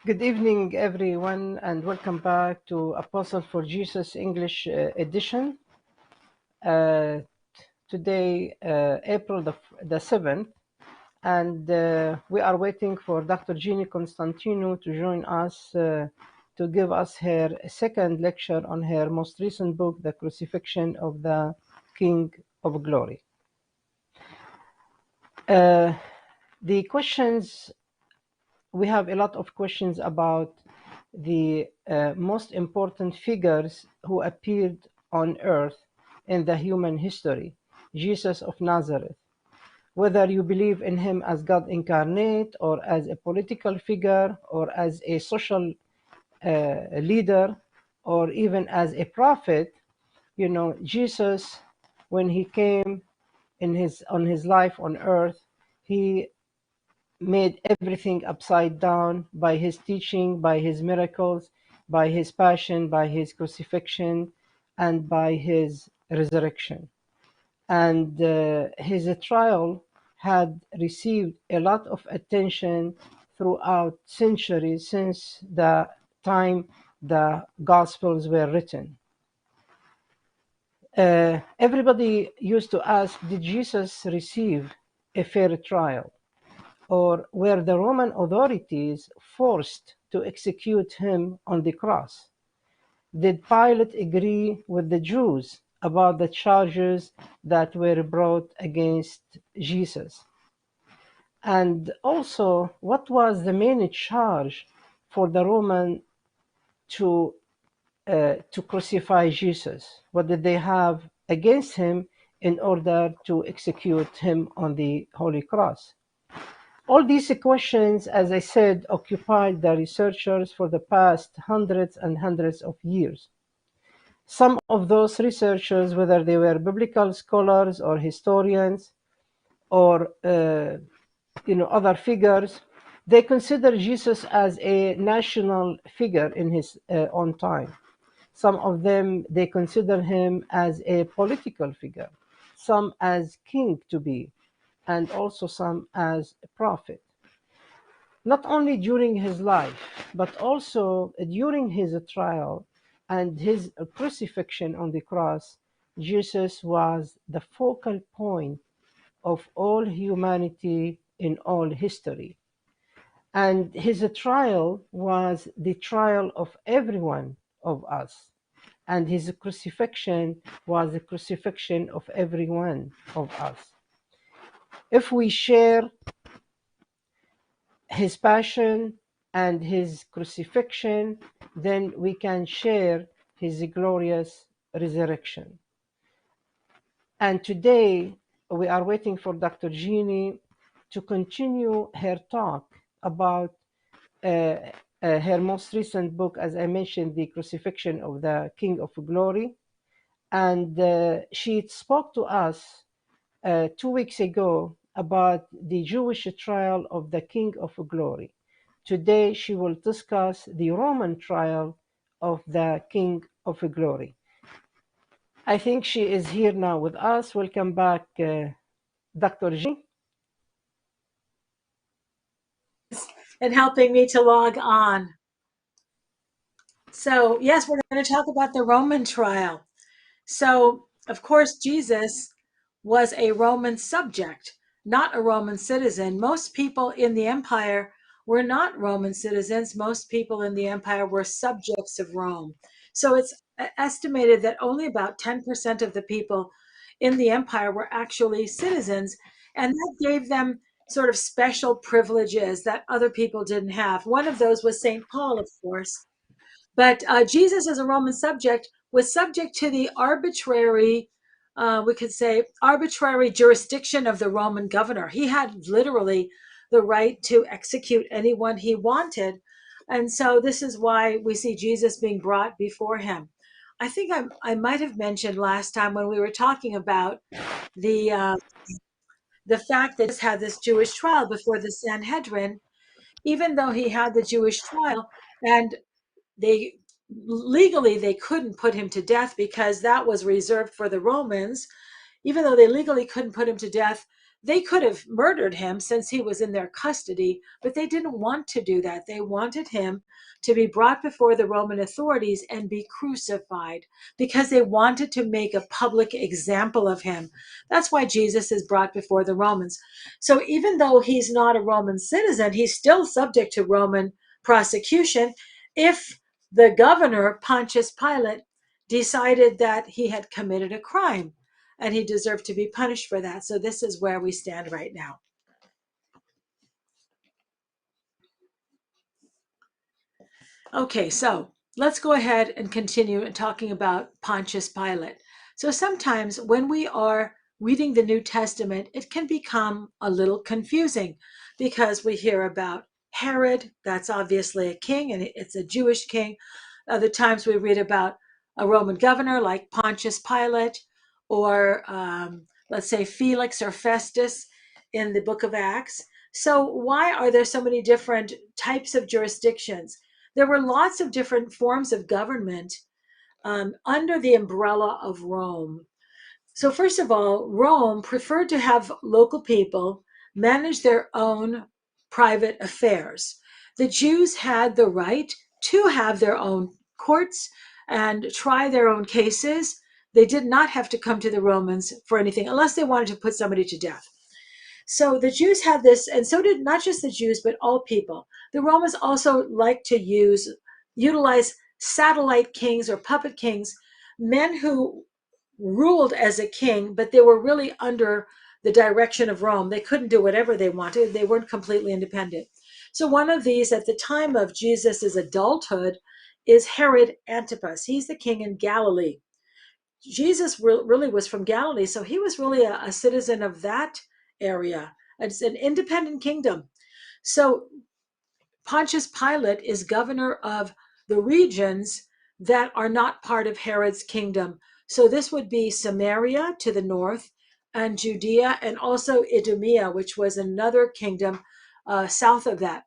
Good evening, everyone, and welcome back to Apostle for Jesus English edition. Uh, Today, April the 7th, and we are waiting for Dr. Eugenia Constantinou to join us to give us her second lecture on her most recent book, The Crucifixion of the King of Glory. The questions, we have a lot of questions about the most important figures who appeared on earth in the human history, Jesus of Nazareth. Whether you believe in him as God incarnate, or as a political figure, or as a social leader, or even as a prophet, Jesus, when he came on his life on earth, he made everything upside down by his teaching, by his miracles, by his passion, by his crucifixion, and by his resurrection. And his trial had received a lot of attention throughout centuries since the time the Gospels were written. Everybody used to ask, did Jesus receive a fair trial? Or were the Roman authorities forced to execute him on the cross? Did Pilate agree with the Jews about the charges that were brought against Jesus? And also, what was the main charge for the Roman to crucify Jesus? What did they have against him in order to execute him on the Holy Cross? All these questions, as I said, occupied the researchers for the past hundreds and hundreds of years. Some of those researchers, whether they were biblical scholars or historians or other figures, they consider Jesus as a national figure in his own time. Some of them, they consider him as a political figure, some as king to be, and also some as a prophet. Not only during his life, but also during his trial and his crucifixion on the cross, Jesus was the focal point of all humanity in all history. And his trial was the trial of every one of us. And his crucifixion was the crucifixion of every one of us. If we share his passion and his crucifixion, then we can share his glorious resurrection. And today we are waiting for Dr. Jeannie to continue her talk about her most recent book, as I mentioned, The Crucifixion of the King of Glory. And she spoke to us 2 weeks ago about the Jewish trial of the King of Glory. Today, she will discuss the Roman trial of the King of Glory. I think she is here now with us. Welcome back, Dr. G. And helping me to log on. So, yes, we're going to talk about the Roman trial. So, of course, Jesus was a Roman subject, not a Roman citizen. Most people in the empire were not Roman citizens. Most people in the empire were subjects of Rome. So it's estimated that only about 10% of the people in the empire were actually citizens, and that gave them sort of special privileges that other people didn't have. One of those was St. Paul, of course. But Jesus, as a Roman subject, was subject to the arbitrary, we could say, arbitrary jurisdiction of the Roman governor. He had literally the right to execute anyone he wanted. And so this is why we see Jesus being brought before him. I think I might have mentioned last time when we were talking about the fact that Jesus had this Jewish trial before the Sanhedrin, even though he had the Jewish trial, and they legally they couldn't put him to death because that was reserved for the Romans. even though they legally couldn't put him to death, they could have murdered him since he was in their custody, but they didn't want to do that. They wanted him to be brought before the Roman authorities and be crucified because they wanted to make a public example of him. That's why Jesus is brought before the Romans. So even though he's not a Roman citizen, he's still subject to Roman prosecution if the governor, Pontius Pilate, decided that he had committed a crime and he deserved to be punished for that. So this is where we stand right now. Okay, so let's go ahead and continue talking about Pontius Pilate. So sometimes when we are reading the New Testament, it can become a little confusing because we hear about Herod, that's obviously a king and it's a Jewish king. Other times we read about a Roman governor like Pontius Pilate, or let's say Felix or Festus in the book of Acts. So why are there so many different types of jurisdictions? There were lots of different forms of government under the umbrella of Rome. So, first of all, Rome preferred to have local people manage their own private affairs. The Jews had the right to have their own courts and try their own cases. They did not have to come to the Romans for anything unless they wanted to put somebody to death. So the Jews had this, and so did not just the Jews, but all people. The Romans also liked to utilize satellite kings or puppet kings, men who ruled as a king, but they were really under the direction of Rome. They couldn't do whatever they wanted. They weren't completely independent. So one of these at the time of Jesus's adulthood is Herod Antipas. He's the king in Galilee. Jesus really was from Galilee, so he was really a citizen of that area. It's an independent kingdom. So Pontius Pilate is governor of the regions that are not part of Herod's kingdom. So this would be Samaria to the north, and Judea, and also Idumea, which was another kingdom south of that.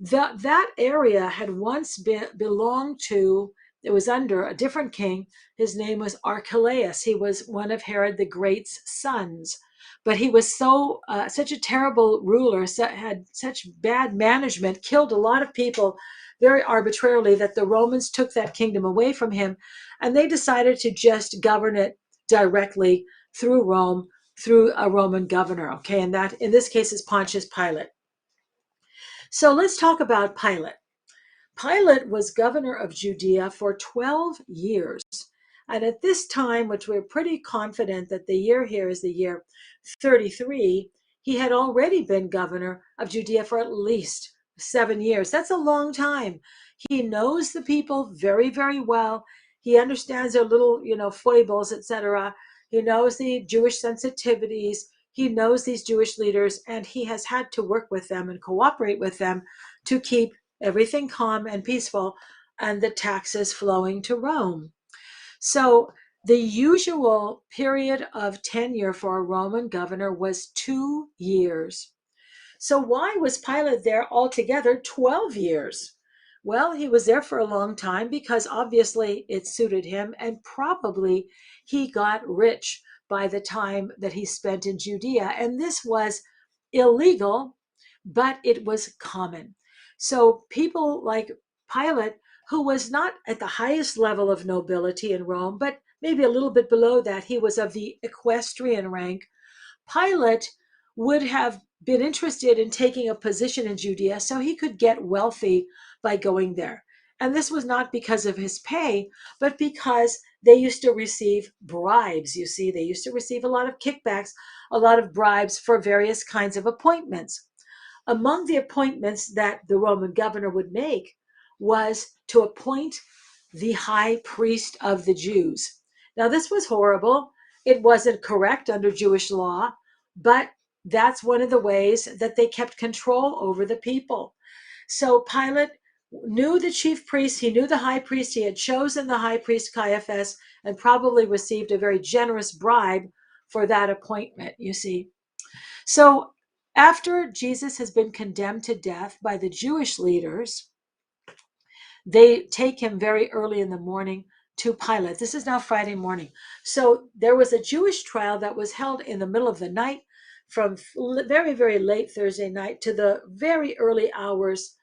That area had once belonged to, it was under a different king. His name was Archelaus. He was one of Herod the Great's sons, but he was such a terrible ruler, had such bad management, killed a lot of people very arbitrarily, that the Romans took that kingdom away from him, and they decided to just govern it directly through Rome, through a Roman governor. Okay, and that in this case is Pontius Pilate. So let's talk about Pilate. Pilate was governor of Judea for 12 years. And at this time, which we're pretty confident that the year here is the year 33, he had already been governor of Judea for at least 7 years. That's a long time. He knows the people very, very well. He understands their little, foibles, etc. He knows the Jewish sensitivities. He knows these Jewish leaders, and he has had to work with them and cooperate with them to keep everything calm and peaceful and the taxes flowing to Rome. So the usual period of tenure for a Roman governor was 2 years. So why was Pilate there altogether 12 years? Well, he was there for a long time because obviously it suited him, and probably he got rich by the time that he spent in Judea. And this was illegal, but it was common. So people like Pilate, who was not at the highest level of nobility in Rome, but maybe a little bit below that, he was of the equestrian rank. Pilate would have been interested in taking a position in Judea so he could get wealthy by going there. And this was not because of his pay, but because they used to receive bribes. You see, they used to receive a lot of kickbacks, a lot of bribes for various kinds of appointments. Among the appointments that the Roman governor would make was to appoint the high priest of the Jews. Now, this was horrible. It wasn't correct under Jewish law, but that's one of the ways that they kept control over the people. So Pilate knew the chief priest, he knew the high priest, he had chosen the high priest Caiaphas, and probably received a very generous bribe for that appointment, you see. So after Jesus has been condemned to death by the Jewish leaders, they take him very early in the morning to Pilate. This is now Friday morning. So there was a Jewish trial that was held in the middle of the night from very, very late Thursday night to the very early hours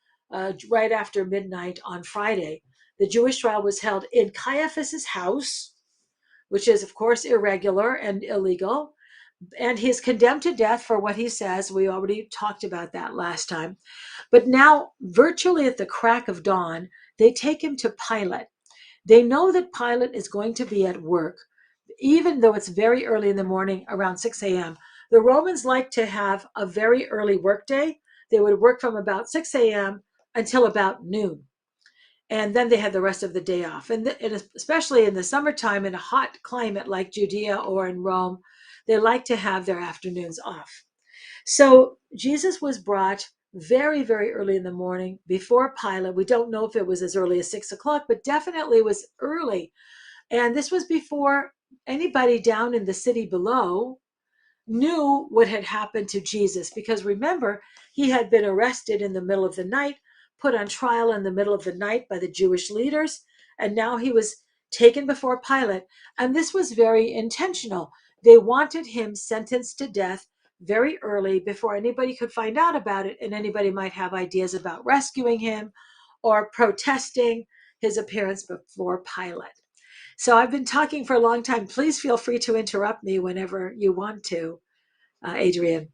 right after midnight on Friday. The Jewish trial was held in Caiaphas's house, which is, of course, irregular and illegal. And he's condemned to death for what he says. We already talked about that last time. But now, virtually at the crack of dawn, they take him to Pilate. They know that Pilate is going to be at work, even though it's very early in the morning, around 6 a.m. The Romans like to have a very early workday. They would work from about 6 a.m. until about noon. And then they had the rest of the day off. And especially in the summertime, in a hot climate like Judea or in Rome, they like to have their afternoons off. So Jesus was brought very, very early in the morning before Pilate. We don't know if it was as early as 6 o'clock, but definitely was early. And this was before anybody down in the city below knew what had happened to Jesus. Because remember, he had been arrested in the middle of the night, put on trial in the middle of the night by the Jewish leaders, and now he was taken before Pilate. And this was very intentional. They wanted him sentenced to death very early before anybody could find out about it, and anybody might have ideas about rescuing him or protesting his appearance before Pilate. So I've been talking for a long time. Please feel free to interrupt me whenever you want to, Adrian.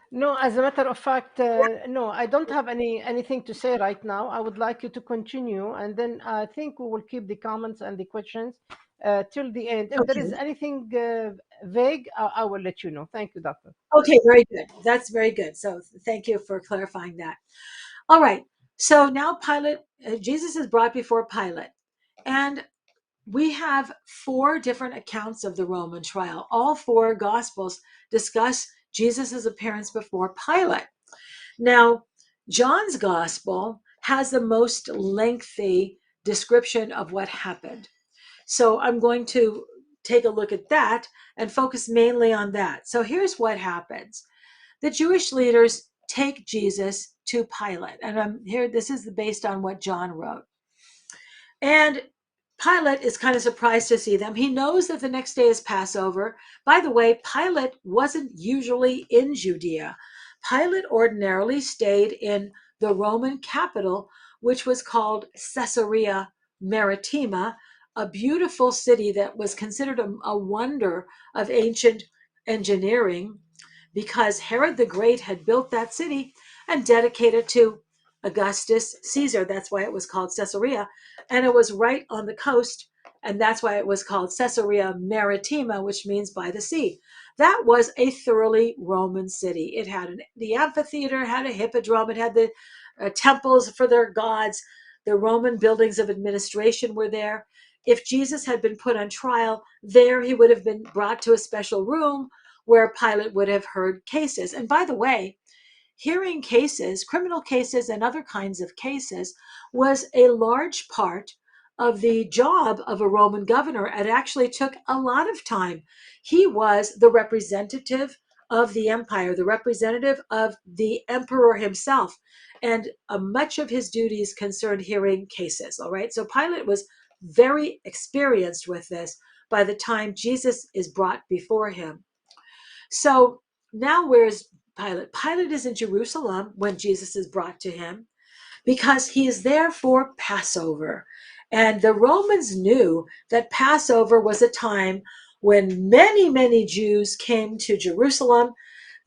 No, as a matter of fact, no, I don't have anything to say right now. I would like you to continue, and then I think we will keep the comments and the questions till the end. If there is Okay. anything vague, I will let you know. Thank you, Doctor. Okay, very good. That's very good. So thank you for clarifying that. All right. So now Pilate, Jesus is brought before Pilate. And we have four different accounts of the Roman trial. All four gospels discuss Jesus's appearance before Pilate. Now, John's gospel has the most lengthy description of what happened. So I'm going to take a look at that and focus mainly on that. So here's what happens. The Jewish leaders take Jesus to Pilate. And I'm here, this is based on what John wrote. And Pilate is kind of surprised to see them. He knows that the next day is Passover. By the way, Pilate wasn't usually in Judea. Pilate ordinarily stayed in the Roman capital, which was called Caesarea Maritima, a beautiful city that was considered a wonder of ancient engineering because Herod the Great had built that city and dedicated to Augustus Caesar. That's why it was called Caesarea. And it was right on the coast. And that's why it was called Caesarea Maritima, which means by the sea. That was a thoroughly Roman city. It had the amphitheater, it had a hippodrome, it had the temples for their gods. The Roman buildings of administration were there. If Jesus had been put on trial there, he would have been brought to a special room where Pilate would have heard cases. And by the way, hearing cases, criminal cases, and other kinds of cases was a large part of the job of a Roman governor. It actually took a lot of time. He was the representative of the empire, the representative of the emperor himself. And much of his duties concerned hearing cases. All right. So Pilate was very experienced with this by the time Jesus is brought before him. So now where's Pilate? Pilate is in Jerusalem when Jesus is brought to him because he is there for Passover. And the Romans knew that Passover was a time when many, many Jews came to Jerusalem.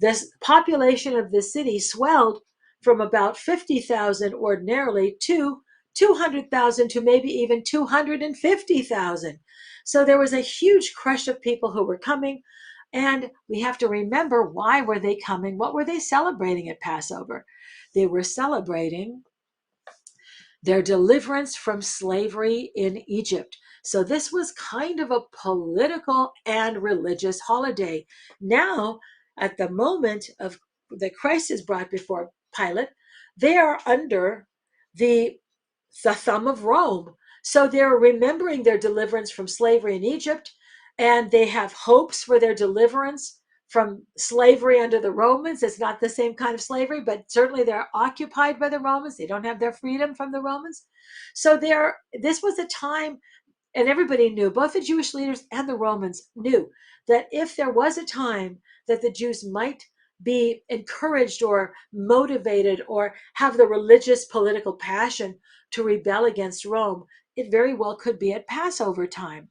The population of the city swelled from about 50,000 ordinarily to 200,000 to maybe even 250,000. So there was a huge crush of people who were coming. And we have to remember, why were they coming? What were they celebrating at Passover? They were celebrating their deliverance from slavery in Egypt. So this was kind of a political and religious holiday. Now, at the moment of the Christ is brought before Pilate, they are under the thumb of Rome. So they're remembering their deliverance from slavery in Egypt, and they have hopes for their deliverance from slavery under the Romans. It's not the same kind of slavery, but certainly they're occupied by the Romans. They don't have their freedom from the Romans. So this was a time, and everybody knew, both the Jewish leaders and the Romans knew, that if there was a time that the Jews might be encouraged or motivated or have the religious political passion to rebel against Rome, it very well could be at Passover time.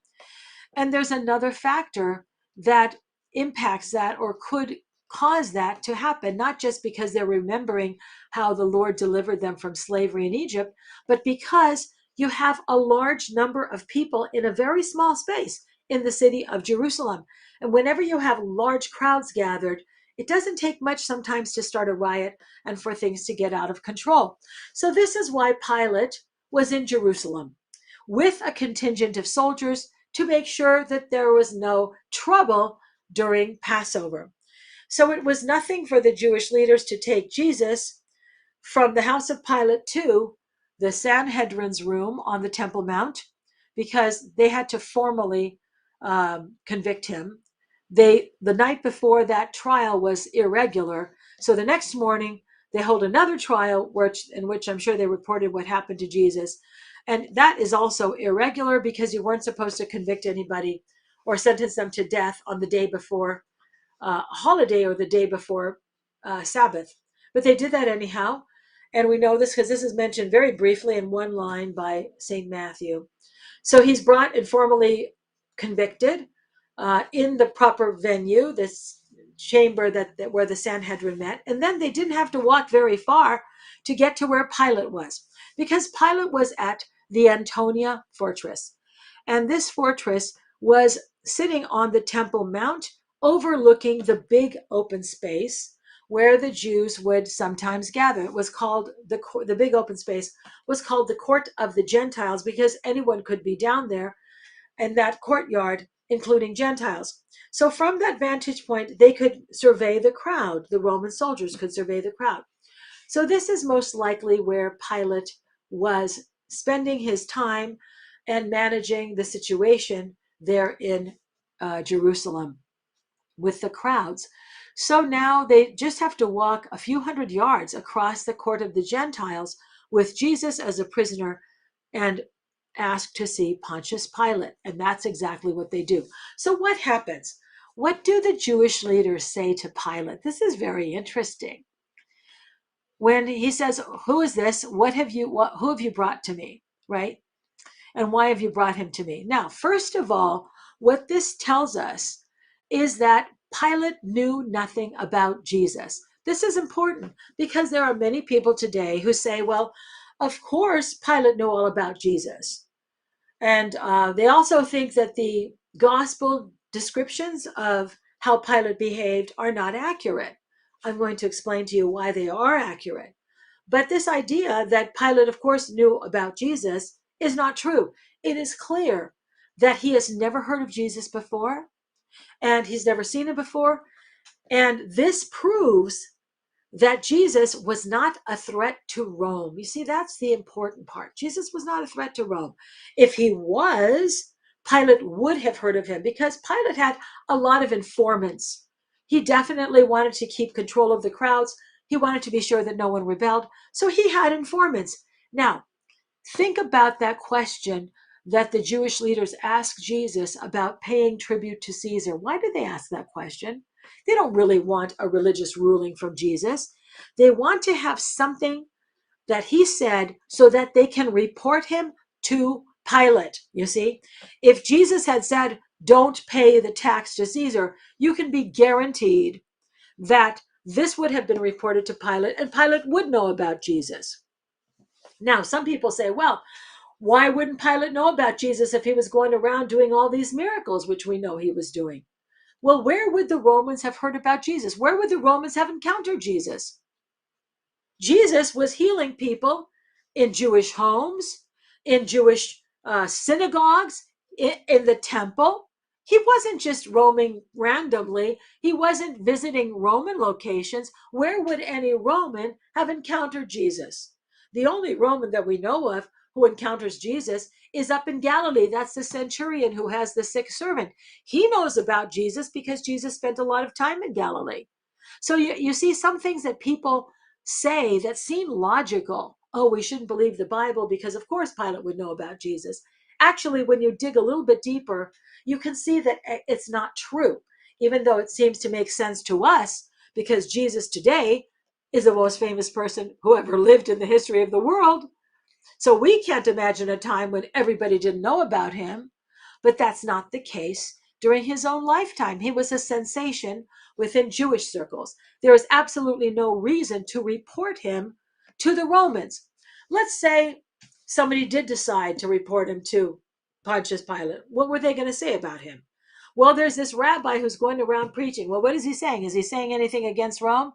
And there's another factor that impacts that or could cause that to happen, not just because they're remembering how the Lord delivered them from slavery in Egypt, but because you have a large number of people in a very small space in the city of Jerusalem. And whenever you have large crowds gathered, it doesn't take much sometimes to start a riot and for things to get out of control. So, this is why Pilate was in Jerusalem with a contingent of soldiers to make sure that there was no trouble during Passover. So it was nothing for the Jewish leaders to take Jesus from the house of Pilate to the Sanhedrin's room on the Temple Mount, because they had to formally convict him. The night before, that trial was irregular, so the next morning they hold another trial, in which I'm sure they reported what happened to Jesus, and that is also irregular because you weren't supposed to convict anybody or sentence them to death on the day before holiday or the day before Sabbath. But they did that anyhow. And we know this because this is mentioned very briefly in one line by St. Matthew. So he's brought and formally convicted in the proper venue, this chamber that where the Sanhedrin met. And then they didn't have to walk very far to get to where Pilate was, because Pilate was at the Antonia fortress. And this fortress was sitting on the Temple Mount, overlooking the big open space where the Jews would sometimes gather. It was called the big open space was called the Court of the Gentiles, because anyone could be down there in that courtyard, including Gentiles. So from that vantage point, they could survey the crowd. The Roman soldiers could survey the crowd. So this is most likely where Pilate was spending his time and managing the situation there in Jerusalem with the crowds. So now they just have to walk a few hundred yards across the court of the Gentiles with Jesus as a prisoner and ask to see Pontius Pilate. And that's exactly what they do. So what happens? What do the Jewish leaders say to Pilate? This is very interesting. When he says, "Who is this? Who have you brought to me?" Right? And why have you brought him to me? Now, first of all, what this tells us is that Pilate knew nothing about Jesus. This is important because there are many people today who say, well, of course, Pilate knew all about Jesus. And they also think that the gospel descriptions of how Pilate behaved are not accurate. I'm going to explain to you why they are accurate. But this idea that Pilate, of course, knew about Jesus is not true. It is clear that he has never heard of Jesus before, and he's never seen him before. And this proves that Jesus was not a threat to Rome. You see, that's the important part. Jesus was not a threat to Rome. If he was, Pilate would have heard of him, because Pilate had a lot of informants. He definitely wanted to keep control of the crowds. He wanted to be sure that no one rebelled. So he had informants. Now, think about that question that the Jewish leaders asked Jesus about paying tribute to Caesar. Why did they ask that question? They don't really want a religious ruling from Jesus. They want to have something that he said so that they can report him to Pilate. You see, if Jesus had said, "Don't pay the tax to Caesar," you can be guaranteed that this would have been reported to Pilate, and Pilate would know about Jesus. Now, some people say, well, why wouldn't Pilate know about Jesus if he was going around doing all these miracles, which we know he was doing? Well, where would the Romans have heard about Jesus? Where would the Romans have encountered Jesus? Jesus was healing people in Jewish homes, in Jewish synagogues, in the temple. He wasn't just roaming randomly. He wasn't visiting Roman locations. Where would any Roman have encountered Jesus? The only Roman that we know of who encounters Jesus is up in Galilee. That's the centurion who has the sick servant. He knows about Jesus because Jesus spent a lot of time in Galilee. So you see some things that people say that seem logical. Oh, we shouldn't believe the Bible because, of course, Pilate would know about Jesus. Actually, when you dig a little bit deeper, you can see that it's not true, even though it seems to make sense to us because Jesus today is the most famous person who ever lived in the history of the world. So we can't imagine a time when everybody didn't know about him, but that's not the case during his own lifetime. He was a sensation within Jewish circles. There is absolutely no reason to report him to the Romans. Let's say somebody did decide to report him to Pontius Pilate. What were they going to say about him? Well, there's this rabbi who's going around preaching. Well, what is he saying? Is he saying anything against Rome?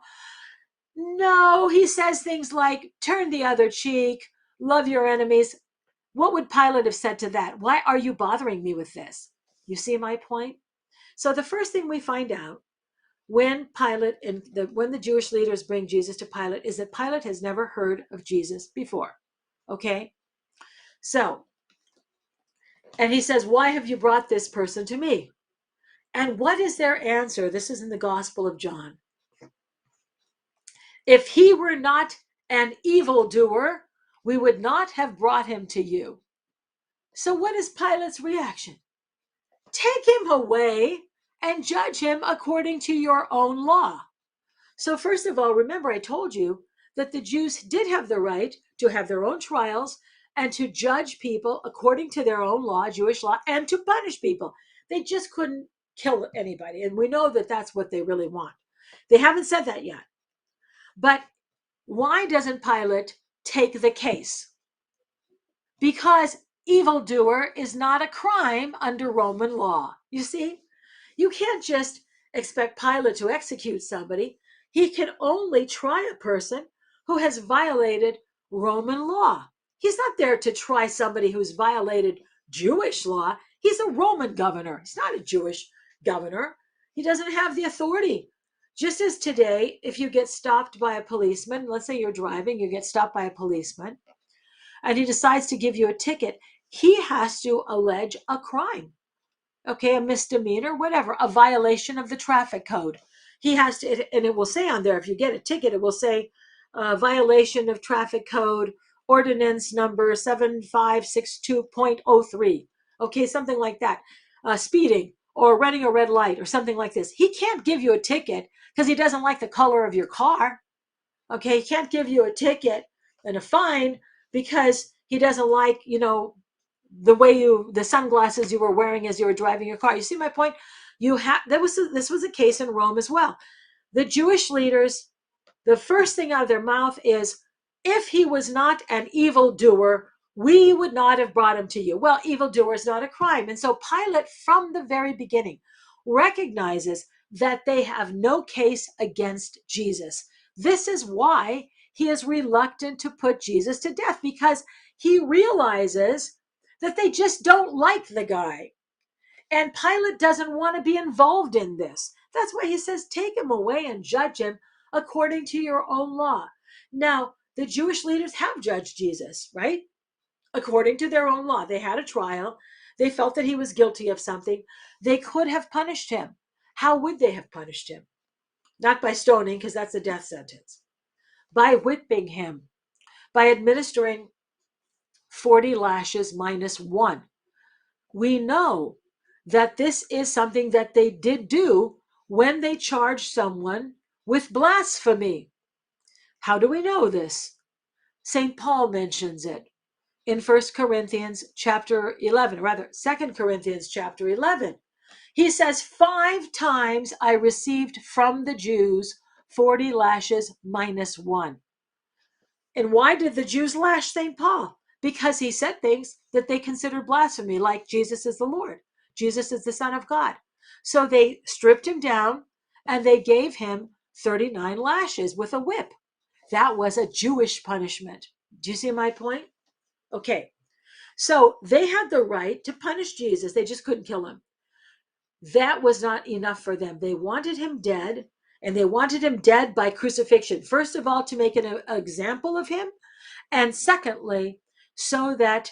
No, he says things like, turn the other cheek, love your enemies. What would Pilate have said to that? Why are you bothering me with this? You see my point? So the first thing we find out when Pilate and when the Jewish leaders bring Jesus to Pilate is that Pilate has never heard of Jesus before. Okay? So, and he says, why have you brought this person to me? And what is their answer? This is in the Gospel of John. If he were not an evildoer, we would not have brought him to you. So what is Pilate's reaction? Take him away and judge him according to your own law. So first of all, remember I told you that the Jews did have the right to have their own trials and to judge people according to their own law, Jewish law, and to punish people. They just couldn't kill anybody. And we know that that's what they really want. They haven't said that yet. But why doesn't Pilate take the case? Because evildoer is not a crime under Roman law. You see, you can't just expect Pilate to execute somebody. He can only try a person who has violated Roman law. He's not there to try somebody who's violated Jewish law. He's a Roman governor. He's not a Jewish governor. He doesn't have the authority. Just as today, if you get stopped by a policeman, let's say you're driving, you get stopped by a policeman, and he decides to give you a ticket, he has to allege a crime, okay, a misdemeanor, whatever, a violation of the traffic code. He has to, and it will say on there, if you get a ticket, it will say violation of traffic code, ordinance number 7562.03, okay, something like that, speeding or running a red light or something like this. He can't give you a ticket because he doesn't like the color of your car, okay? He can't give you a ticket and a fine because he doesn't like, the way the sunglasses you were wearing as you were driving your car. You see my point? This was a case in Rome as well. The Jewish leaders, the first thing out of their mouth is, if he was not an evildoer, we would not have brought him to you. Well, evildoer is not a crime. And so Pilate, from the very beginning, recognizes that they have no case against Jesus. This is why he is reluctant to put Jesus to death, because he realizes that they just don't like the guy. And Pilate doesn't want to be involved in this. That's why he says, take him away and judge him according to your own law. Now, the Jewish leaders have judged Jesus, right? According to their own law. They had a trial. They felt that he was guilty of something. They could have punished him. How would they have punished him? Not by stoning, because that's a death sentence. By whipping him, by administering 40 lashes minus 1. We know that this is something that they did do when they charged someone with blasphemy. How do we know this? St. Paul mentions it in 1 Corinthians chapter 11, rather 2 Corinthians chapter 11. He says, 5 times I received from the Jews 40 lashes minus 1. And why did the Jews lash St. Paul? Because he said things that they considered blasphemy, like Jesus is the Lord. Jesus is the Son of God. So they stripped him down and they gave him 39 lashes with a whip. That was a Jewish punishment. Do you see my point? Okay. So they had the right to punish Jesus. They just couldn't kill him. That was not enough for them. They wanted him dead, and they wanted him dead by crucifixion. First of all, to make an example of him. And secondly, so that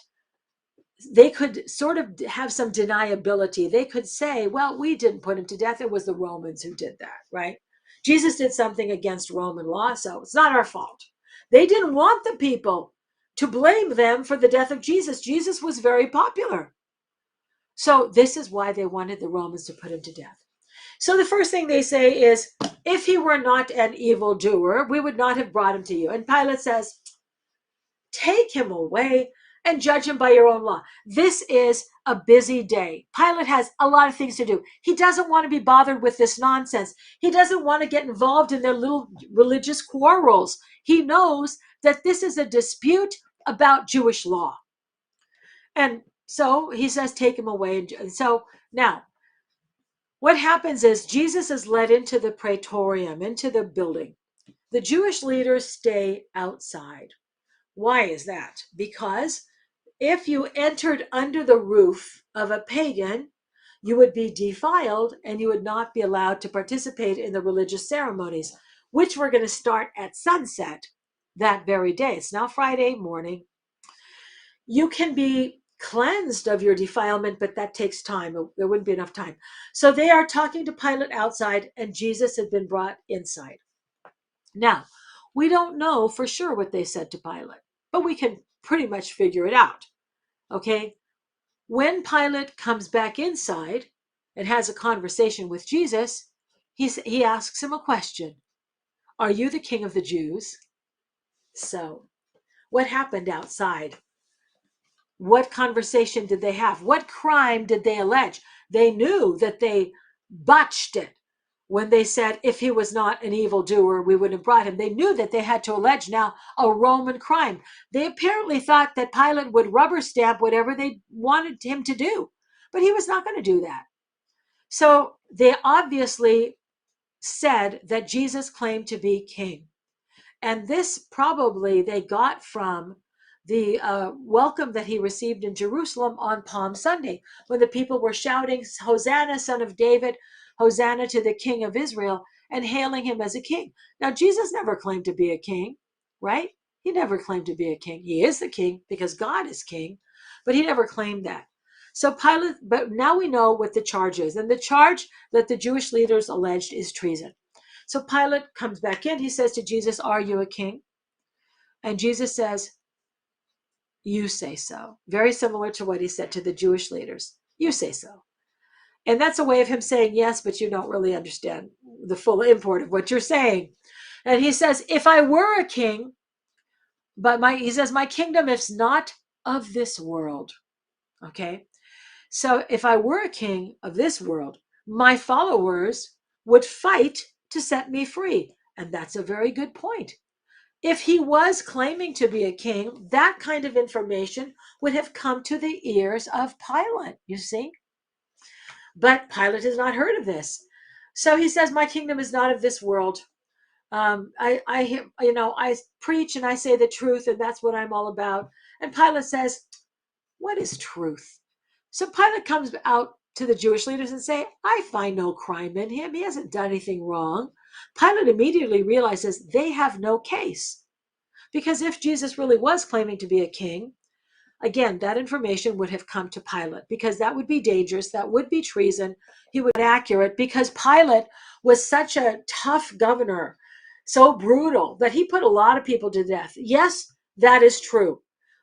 they could sort of have some deniability. They could say, well, we didn't put him to death. It was the Romans who did that, right? Jesus did something against Roman law, so it's not our fault. They didn't want the people to blame them for the death of Jesus. Jesus was very popular. So this is why they wanted the Romans to put him to death. So the first thing they say is, if he were not an evildoer, we would not have brought him to you. And Pilate says, take him away and judge him by your own law. This is a busy day. Pilate has a lot of things to do. He doesn't want to be bothered with this nonsense. He doesn't want to get involved in their little religious quarrels. He knows that this is a dispute about Jewish law. And so he says, take him away. And so now, what happens is Jesus is led into the praetorium, into the building. The Jewish leaders stay outside. Why is that? Because if you entered under the roof of a pagan, you would be defiled and you would not be allowed to participate in the religious ceremonies, which were going to start at sunset that very day. It's now Friday morning. You can be cleansed of your defilement, but that takes time. There wouldn't be enough time. So they are talking to Pilate outside, and Jesus had been brought inside. Now, we don't know for sure what they said to Pilate, but we can pretty much figure it out. Okay? When Pilate comes back inside and has a conversation with Jesus, he asks him a question. Are you the king of the Jews? So, what happened outside? What conversation did they have? What crime did they allege? They knew that they botched it when they said, if he was not an evildoer, we would have brought him. They knew that they had to allege now a Roman crime. They apparently thought that Pilate would rubber stamp whatever they wanted him to do, but he was not going to do that. So they obviously said that Jesus claimed to be king. And this probably they got from the welcome that he received in Jerusalem on Palm Sunday, when the people were shouting, Hosanna, son of David, Hosanna to the King of Israel, and hailing him as a king. Now, Jesus never claimed to be a king, right? He never claimed to be a king. He is the king because God is king, but he never claimed that. So Pilate, but now we know what the charge is. And the charge that the Jewish leaders alleged is treason. So Pilate comes back in. He says to Jesus, are you a king? And Jesus says, you say so. Very similar to what he said to the Jewish leaders. You say so. And that's a way of him saying yes, but you don't really understand the full import of what you're saying. And he says, if I were a king, he says, my kingdom is not of this world. Okay. So if I were a king of this world, my followers would fight to set me free. And that's a very good point. If he was claiming to be a king, that kind of information would have come to the ears of Pilate, you see. But Pilate has not heard of this. So he says, my kingdom is not of this world. I preach and I say the truth, and that's what I'm all about. And Pilate says, what is truth? So Pilate comes out to the Jewish leaders and say, I find no crime in him. He hasn't done anything wrong. Pilate immediately realizes they have no case. Because if Jesus really was claiming to be a king, again, that information would have come to Pilate, because that would be dangerous. That would be treason. He would be accurate, because Pilate was such a tough governor, so brutal, that he put a lot of people to death. Yes, that is true.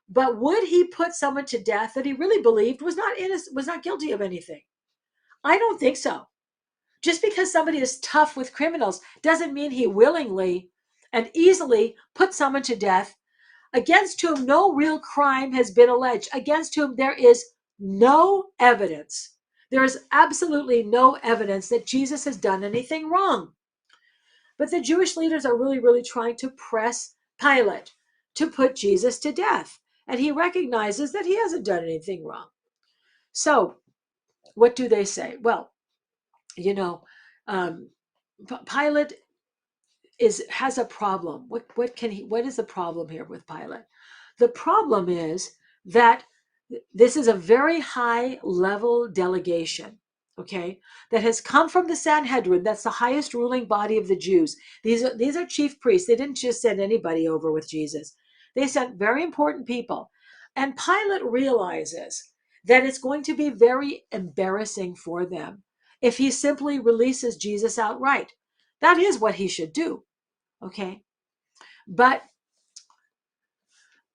But would he put someone to death that he really believed was not innocent, was not guilty of anything? I don't think so. Just because somebody is tough with criminals doesn't mean he willingly and easily put someone to death against whom no real crime has been alleged, against whom there is no evidence. There is absolutely no evidence that Jesus has done anything wrong. But the Jewish leaders are really, really trying to press Pilate to put Jesus to death. And he recognizes that he hasn't done anything wrong. So what do they say? Well, Pilate has a problem. What is the problem here with Pilate? The problem is that this is a very high level delegation, okay, that has come from the Sanhedrin. That's the highest ruling body of the Jews. These are chief priests. They didn't just send anybody over with Jesus. They sent very important people. And Pilate realizes that it's going to be very embarrassing for them if he simply releases Jesus outright. That is what he should do. Okay. But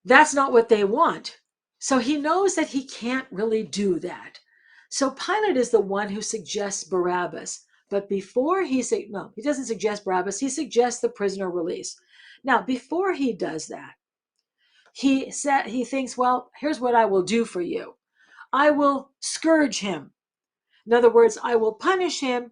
that's not what they want. So he knows that he can't really do that. So Pilate is the one who suggests Barabbas. But before he say no, he doesn't suggest Barabbas, he suggests the prisoner release. Now, before he does that, he thinks, well, here's what I will do for you. I will scourge him. In other words, I will punish him,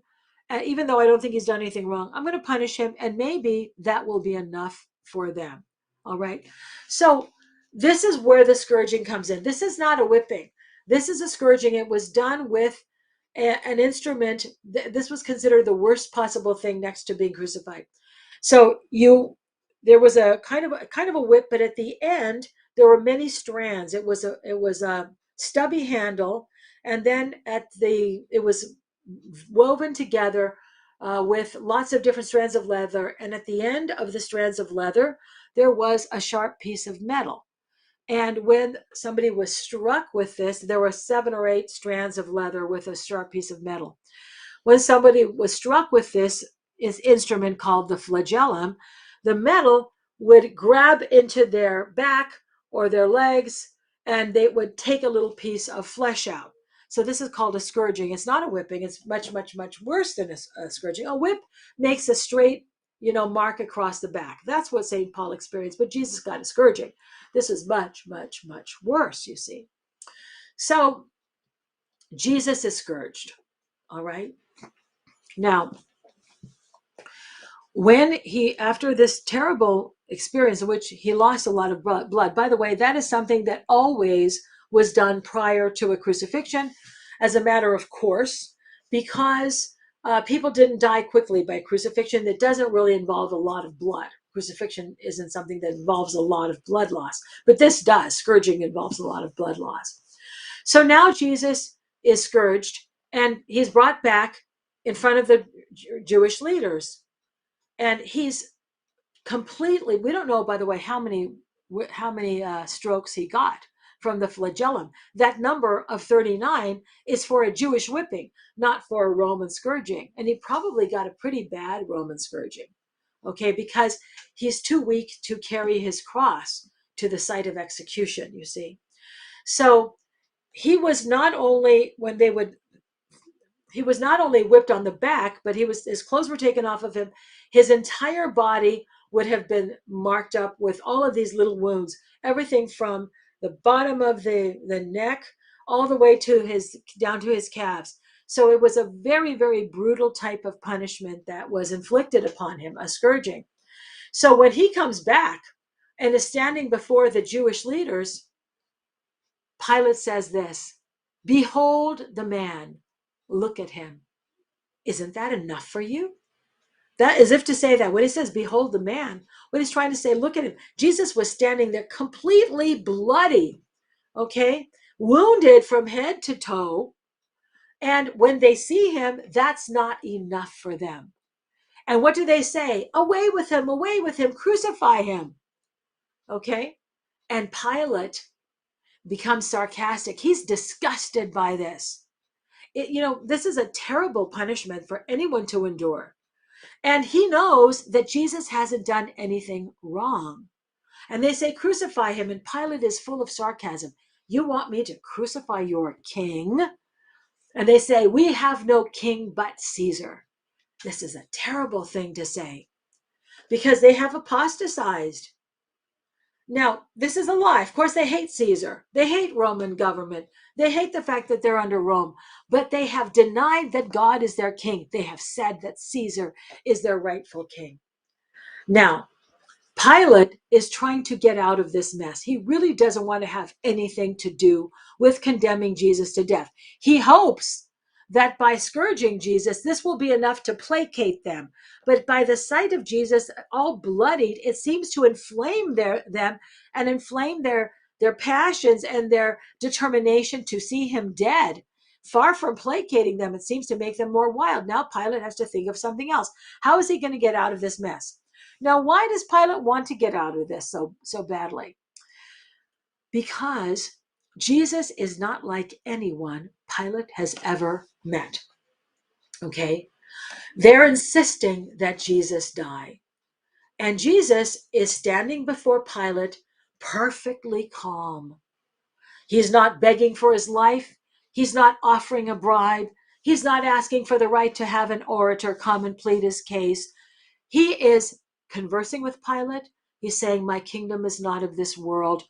even though I don't think he's done anything wrong. I'm going to punish him, and maybe that will be enough for them. All right. So this is where the scourging comes in. This is not a whipping. This is a scourging. It was done with an instrument. This was considered the worst possible thing next to being crucified. So there was a kind of a whip, but at the end there were many strands. It was a stubby handle, and then it was woven together with lots of different strands of leather. And at the end of the strands of leather, there was a sharp piece of metal. And when somebody was struck with this, there were 7 or 8 strands of leather with a sharp piece of metal. When somebody was struck with this instrument called the flagellum, the metal would grab into their back or their legs, and they would take a little piece of flesh out. So this is called a scourging. It's not a whipping. It's much, much, much worse than a scourging. A whip makes a straight, mark across the back. That's what St. Paul experienced, but Jesus got a scourging. This is much, much, much worse, you see. So Jesus is scourged, all right? Now, after this terrible experience in which he lost a lot of blood, by the way, that is something that always was done prior to a crucifixion as a matter of course, because people didn't die quickly by crucifixion. That doesn't really involve a lot of blood. Crucifixion isn't something that involves a lot of blood loss, but this does. Scourging involves a lot of blood loss. So now Jesus is scourged, and he's brought back in front of the Jewish leaders. And he's completely, we don't know, by the way, how many strokes he got from the flagellum. That number of 39 is for a Jewish whipping, not for a Roman scourging. And he probably got a pretty bad Roman scourging, okay, because he's too weak to carry his cross to the site of execution, you see. So he was not only whipped on the back, but his clothes were taken off of him. His entire body would have been marked up with all of these little wounds, everything from the bottom of the neck all the way down to his calves. So it was a very, very brutal type of punishment that was inflicted upon him, a scourging. So when he comes back and is standing before the Jewish leaders, Pilate says this, "Behold the man, look at him." Isn't that enough for you? That as if to say that when he says, "Behold the man," what he's trying to say, look at him. Jesus was standing there completely bloody, okay, wounded from head to toe. And when they see him, that's not enough for them. And what do they say? Away with him, crucify him. Okay? And Pilate becomes sarcastic. He's disgusted by this. This is a terrible punishment for anyone to endure. And he knows that Jesus hasn't done anything wrong. And they say, crucify him. And Pilate is full of sarcasm. You want me to crucify your king? And they say, we have no king but Caesar. This is a terrible thing to say because they have apostatized. Now, this is a lie. Of course, they hate Caesar. They hate Roman government. They hate the fact that they're under Rome, but they have denied that God is their king. They have said that Caesar is their rightful king. Now, Pilate is trying to get out of this mess. He really doesn't want to have anything to do with condemning Jesus to death. He hopes that by scourging Jesus, this will be enough to placate them. But by the sight of Jesus all bloodied, it seems to inflame them and inflame their passions and their determination to see him dead. Far from placating them, it seems to make them more wild. Now Pilate has to think of something else. How is he going to get out of this mess? Now, why does Pilate want to get out of this so badly? because Jesus is not like anyone Pilate has ever met. Okay? They're insisting that Jesus die. And Jesus is standing before Pilate perfectly calm. He's not begging for his life. He's not offering a bribe. He's not asking for the right to have an orator come and plead his case. He is conversing with Pilate. He's saying, my kingdom is not of this world.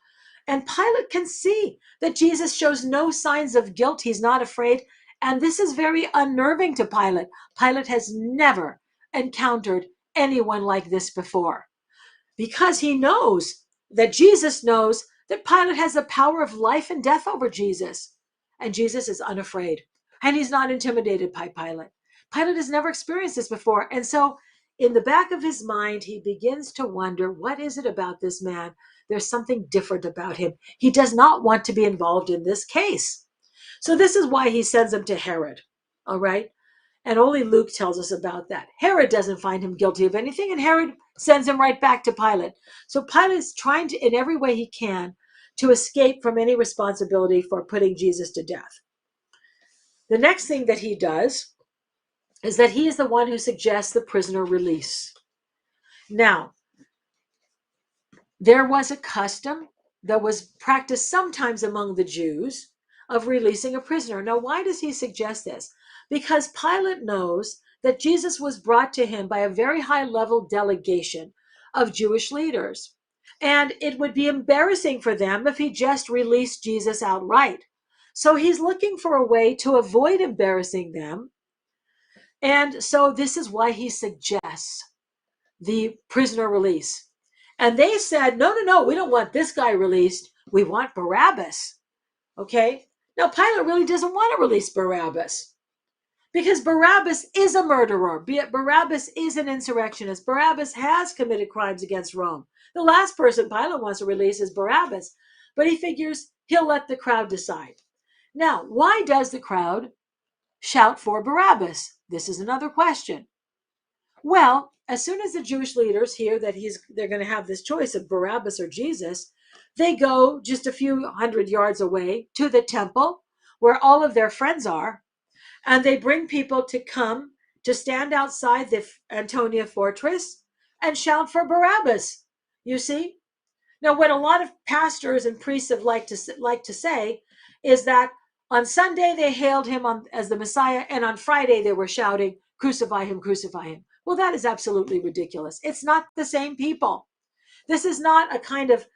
And Pilate can see that Jesus shows no signs of guilt. He's not afraid. And this is very unnerving to Pilate. Pilate has never encountered anyone like this before, because he knows that Jesus knows that Pilate has the power of life and death over Jesus. And Jesus is unafraid. And he's not intimidated by Pilate. Pilate has never experienced this before. And so in the back of his mind, he begins to wonder, what is it about this man? There's something different about him. He does not want to be involved in this case. So this is why he sends him to Herod. All right. And only Luke tells us about that. Herod doesn't find him guilty of anything, and Herod sends him right back to Pilate. So Pilate's trying to, in every way he can, to escape from any responsibility for putting Jesus to death. The next thing that he does is that he is the one who suggests the prisoner release. Now, there was a custom that was practiced sometimes among the Jews of releasing a prisoner. Now, why does he suggest this? Because Pilate knows that Jesus was brought to him by a very high level delegation of Jewish leaders. And it would be embarrassing for them if he just released Jesus outright. So he's looking for a way to avoid embarrassing them. And so this is why he suggests the prisoner release. And they said, no, no, no, we don't want this guy released. We want Barabbas. Okay? Now, Pilate really doesn't want to release Barabbas because Barabbas is a murderer. Barabbas is an insurrectionist. Barabbas has committed crimes against Rome. The last person Pilate wants to release is Barabbas, but he figures he'll let the crowd decide. Now, why does the crowd shout for Barabbas? This is another question. Well, as soon as the Jewish leaders hear that they're going to have this choice of Barabbas or Jesus, they go just a few hundred yards away to the temple where all of their friends are, and they bring people to come to stand outside the Antonia fortress and shout for Barabbas. You see? Now, what a lot of pastors and priests have like to say is that on Sunday they hailed him as the Messiah, and on Friday they were shouting, "Crucify him, crucify him." Well, that is absolutely ridiculous. It's not the same people. This is not a kind of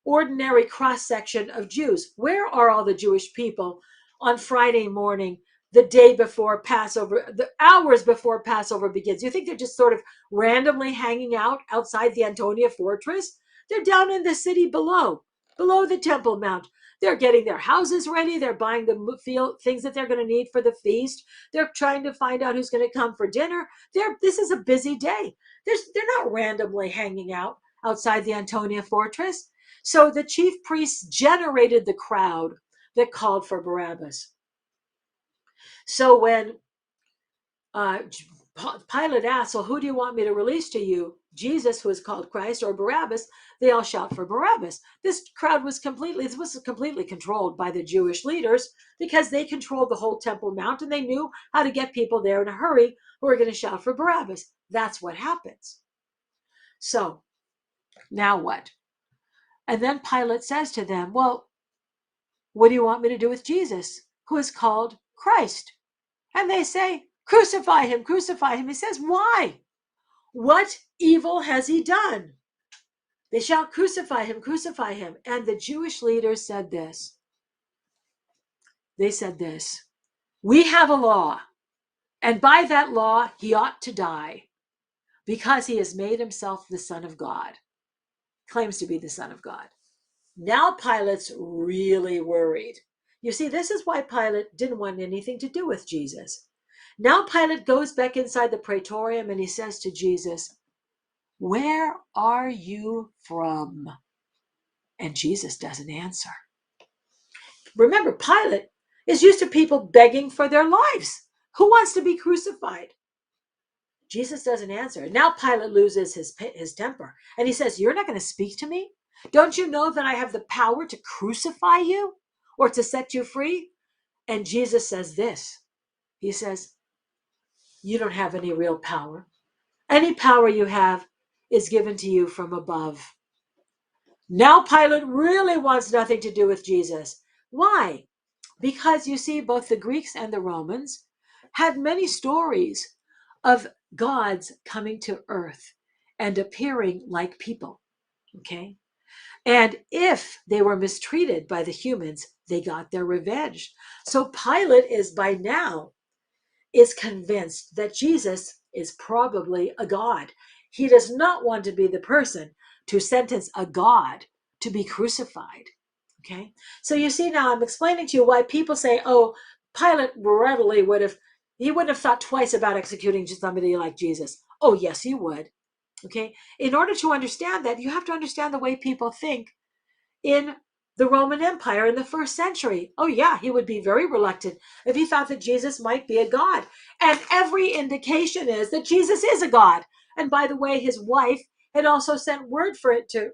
ordinary cross section of Jews. Where are all the Jewish people on Friday morning, the day before Passover, the hours before Passover begins? You think they're just sort of randomly hanging out outside the Antonia fortress? They're down in the city below the Temple Mount. They're getting their houses ready. They're buying the things that they're going to need for the feast. They're trying to find out who's going to come for dinner. This is a busy day. They're not randomly hanging out outside the Antonia fortress. So the chief priests generated the crowd that called for Barabbas. So when Pilate asked, well, who do you want me to release to you? Jesus, who is called Christ, or Barabbas? They all shout for Barabbas. This was completely controlled by the Jewish leaders because they controlled the whole Temple Mount and they knew how to get people there in a hurry who are going to shout for Barabbas. That's what happens. So now what? And then Pilate says to them, well, what do you want me to do with Jesus, who is called Christ? And they say, crucify him, crucify him. He says, why? What evil has he done? They shout, crucify him, crucify him. And the Jewish leaders said this. They said this, we have a law, and by that law he ought to die because he has made himself the Son of God, claims to be the Son of God. Now Pilate's really worried. You see, this is why Pilate didn't want anything to do with Jesus. Now Pilate goes back inside the praetorium and he says to Jesus, where are you from? And Jesus doesn't answer. Remember, Pilate is used to people begging for their lives. Who wants to be crucified? Jesus doesn't answer. Now Pilate loses his temper and he says, you're not going to speak to me? Don't you know that I have the power to crucify you or to set you free? And Jesus says this. He says, you don't have any real power. Any power you have is given to you from above. Now Pilate really wants nothing to do with Jesus. Why? Because you see, both the Greeks and the Romans had many stories of gods coming to earth and appearing like people. Okay. And if they were mistreated by the humans, they got their revenge. So Pilate is by now is convinced that Jesus is probably a god. He does not want to be the person to sentence a god to be crucified. Okay. So you see, now I'm explaining to you why people say, oh, Pilate readily he wouldn't have thought twice about executing somebody like Jesus. Oh, yes, he would. Okay. In order to understand that, you have to understand the way people think in the Roman Empire in the first century. Oh, yeah, he would be very reluctant if he thought that Jesus might be a god. And every indication is that Jesus is a god. And by the way, his wife had also sent word for it to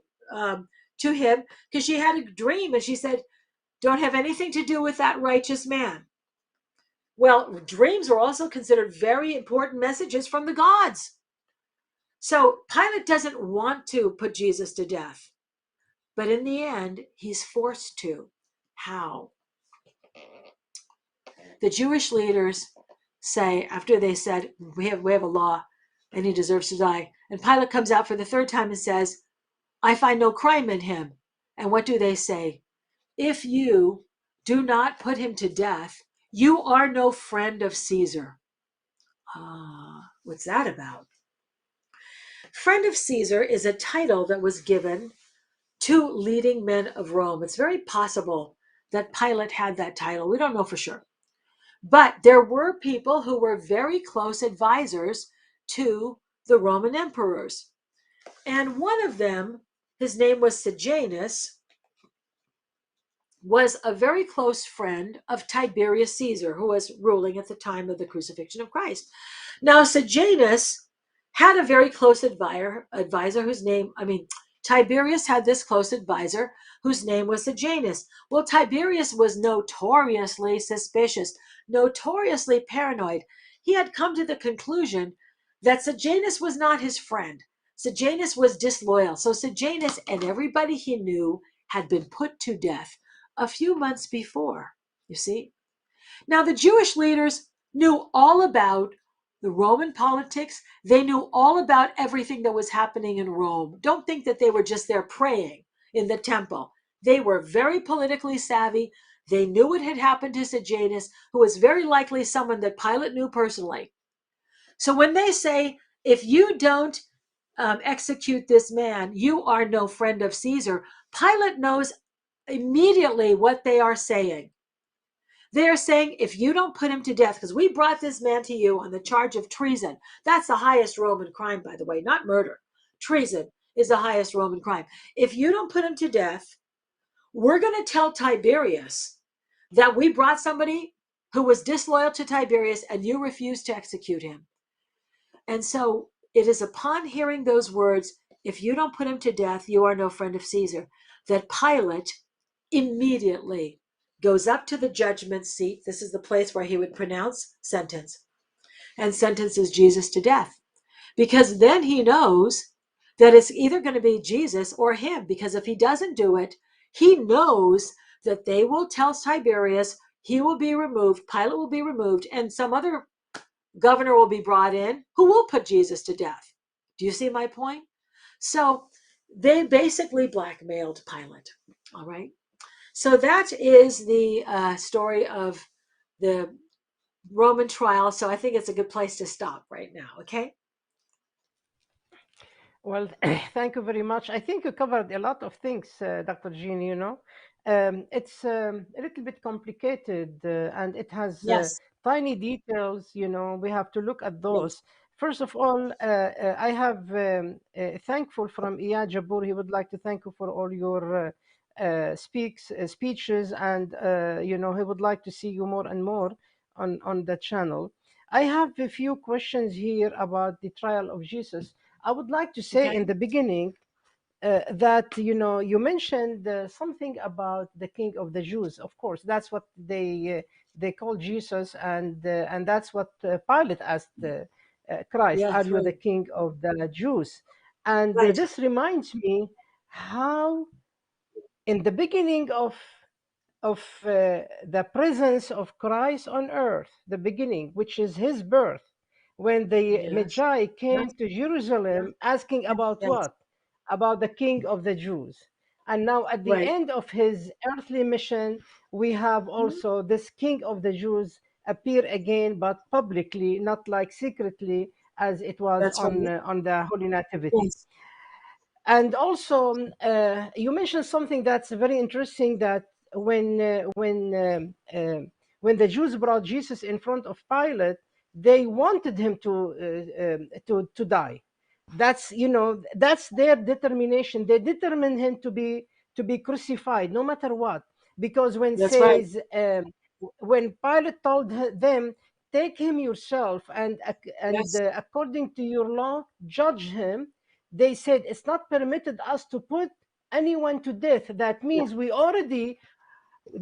him, because she had a dream and she said, don't have anything to do with that righteous man. Well, dreams were also considered very important messages from the gods. So Pilate doesn't want to put Jesus to death. But in the end, he's forced to. How? The Jewish leaders say, after they said, we have a law and he deserves to die. And Pilate comes out for the third time and says, I find no crime in him. And what do they say? If you do not put him to death, you are no friend of Caesar. What's that about? Friend of Caesar is a title that was given to leading men of Rome. It's very possible that Pilate had that title. We don't know for sure. But there were people who were very close advisors to the Roman emperors. And one of them, his name was Sejanus, was a very close friend of Tiberius Caesar, who was ruling at the time of the crucifixion of Christ. Now, Sejanus had a very close advisor whose name, Tiberius had this close advisor whose name was Sejanus. Well, Tiberius was notoriously suspicious, notoriously paranoid. He had come to the conclusion that Sejanus was not his friend. Sejanus was disloyal. So Sejanus and everybody he knew had been put to death a few months before, you see. Now, the Jewish leaders knew all about the Roman politics. They knew all about everything that was happening in Rome. Don't think that they were just there praying in the temple. They were very politically savvy. They knew what had happened to Sejanus, who was very likely someone that Pilate knew personally. So when they say, if you don't execute this man, you are no friend of Caesar, Pilate knows immediately what they are saying. They are saying, if you don't put him to death, because we brought this man to you on the charge of treason. That's the highest Roman crime, by the way, not murder. Treason is the highest Roman crime. If you don't put him to death, we're going to tell Tiberius that we brought somebody who was disloyal to Tiberius and you refused to execute him. And so it is upon hearing those words, if you don't put him to death, you are no friend of Caesar, that Pilate immediately goes up to the judgment seat. This is the place where he would pronounce sentence and sentences Jesus to death. Because then he knows that it's either going to be Jesus or him. Because if he doesn't do it, he knows that they will tell Tiberius he will be removed, Pilate will be removed, and some other governor will be brought in who will put Jesus to death. Do you see my point? So they basically blackmailed Pilate. All right. So that is the story of the Roman trial. So I think it's a good place to stop right now. Okay. Well, thank you very much. I think you covered a lot of things, Dr. Jean. It's a little bit complicated and it has Yes. tiny details. We have to look at Yes. those. First of all, I have thankful from Iyad Jabur. He would like to thank you for all your speeches, and he would like to see you more and more on the channel. I have a few questions here about the trial of Jesus. I would like to say Okay. in the beginning, that you mentioned something about the King of the Jews. Of course, that's what they call Jesus, and that's what Pilate asked Christ, "Are Yes, you the right. King of the Jews?" And Right. this reminds me how, in the beginning of the presence of Christ on earth, the beginning, which is his birth, when the Yes. Magi came Yes. to Jerusalem asking Yes. about Yes. what? About the King of the Jews. And now, at the Right. end of his earthly mission, we have Mhm. also this King of the Jews appear again, but publicly, not like secretly, as it was That's right. on the Holy Nativity. Yes. And also, you mentioned something that's very interesting, that when the Jews brought Jesus in front of Pilate, they wanted him to die. That's their determination. They determined him to be crucified no matter what, because That's right. when Pilate told them, "Take him yourself, and Yes. according to your law, judge him," they said, "It's not permitted us to put anyone to death. That Yeah. means we already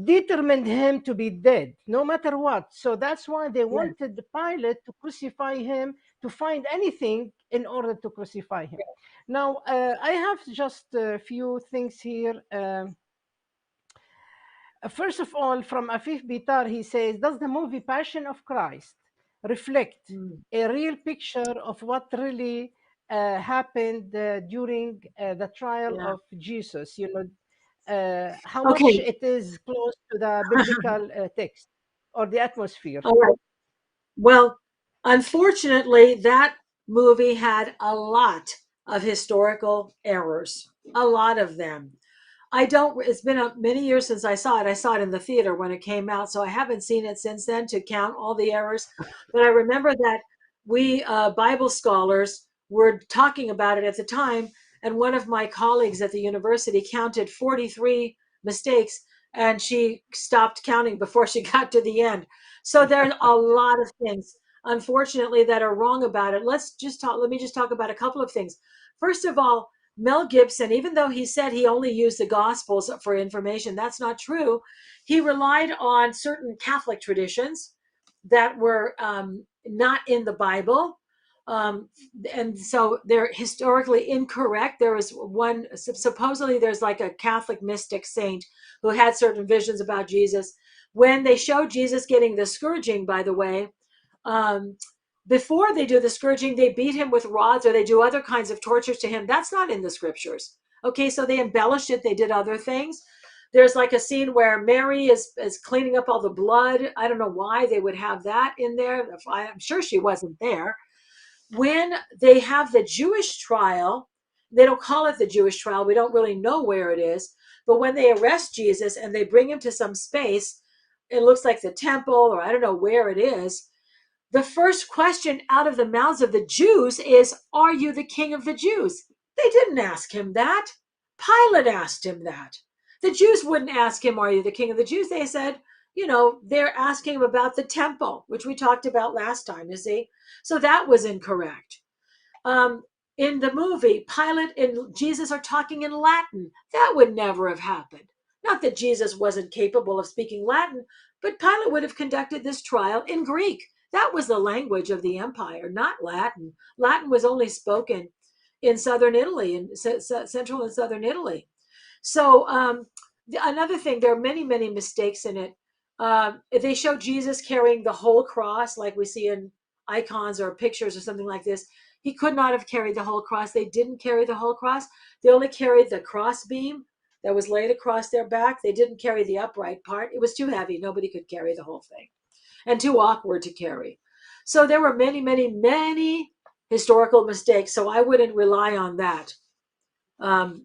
determined him to be dead no matter what." So that's why they Yeah. wanted the Pilate to crucify him, to find anything in order to crucify him. Now, I have just a few things here. First of all, from Afif Bitar, he says, "Does the movie Passion of Christ reflect Mm. a real picture of what really happened during the trial Yeah. of Jesus? How much Okay. it is close to the biblical text or the atmosphere?" All right. Well, unfortunately, that movie had a lot of historical errors, a lot of them. I don't, it's been many years since I saw it. I saw it in the theater when it came out, so I haven't seen it since then to count all the errors. But I remember that we Bible scholars were talking about it at the time, and one of my colleagues at the university counted 43 mistakes, and she stopped counting before she got to the end. So there's a lot of things, unfortunately, that are wrong about it. Let me just talk about a couple of things. First of all, Mel Gibson, even though he said he only used the Gospels for information, that's not true. He relied on certain Catholic traditions that were not in the Bible. Um, and so they're historically incorrect. There was one, supposedly, there's like a Catholic mystic saint who had certain visions about Jesus. When they show Jesus getting the scourging, by the way, um, before they do the scourging, they beat him with rods or they do other kinds of tortures to him. That's not in the scriptures. Okay, so they embellished it, they did other things. There's like a scene where Mary is cleaning up all the blood. I don't know why they would have that in there. I'm sure she wasn't there. When they have the Jewish trial, they don't call it the Jewish trial. We don't really know where it is. But when they arrest Jesus and they bring him to some space, it looks like the temple or I don't know where it is, the first question out of the mouths of the Jews is, "Are you the king of the Jews?" They didn't ask him that. Pilate asked him that. The Jews wouldn't ask him, "Are you the king of the Jews?" They said, they're asking him about the temple, which we talked about last time, you see. So that was incorrect. Um, in the movie, Pilate and Jesus are talking in Latin. That would never have happened. Not that Jesus wasn't capable of speaking Latin, but Pilate would have conducted this trial in Greek. That was the language of the empire, not Latin. Latin was only spoken in southern Italy, in central and southern Italy. So another thing, there are many, many mistakes in it. They show Jesus carrying the whole cross, like we see in icons or pictures or something like this. He could not have carried the whole cross. They didn't carry the whole cross. They only carried the cross beam that was laid across their back. They didn't carry the upright part. It was too heavy. Nobody could carry the whole thing and too awkward to carry. So there were many, many, many historical mistakes. So I wouldn't rely on that. And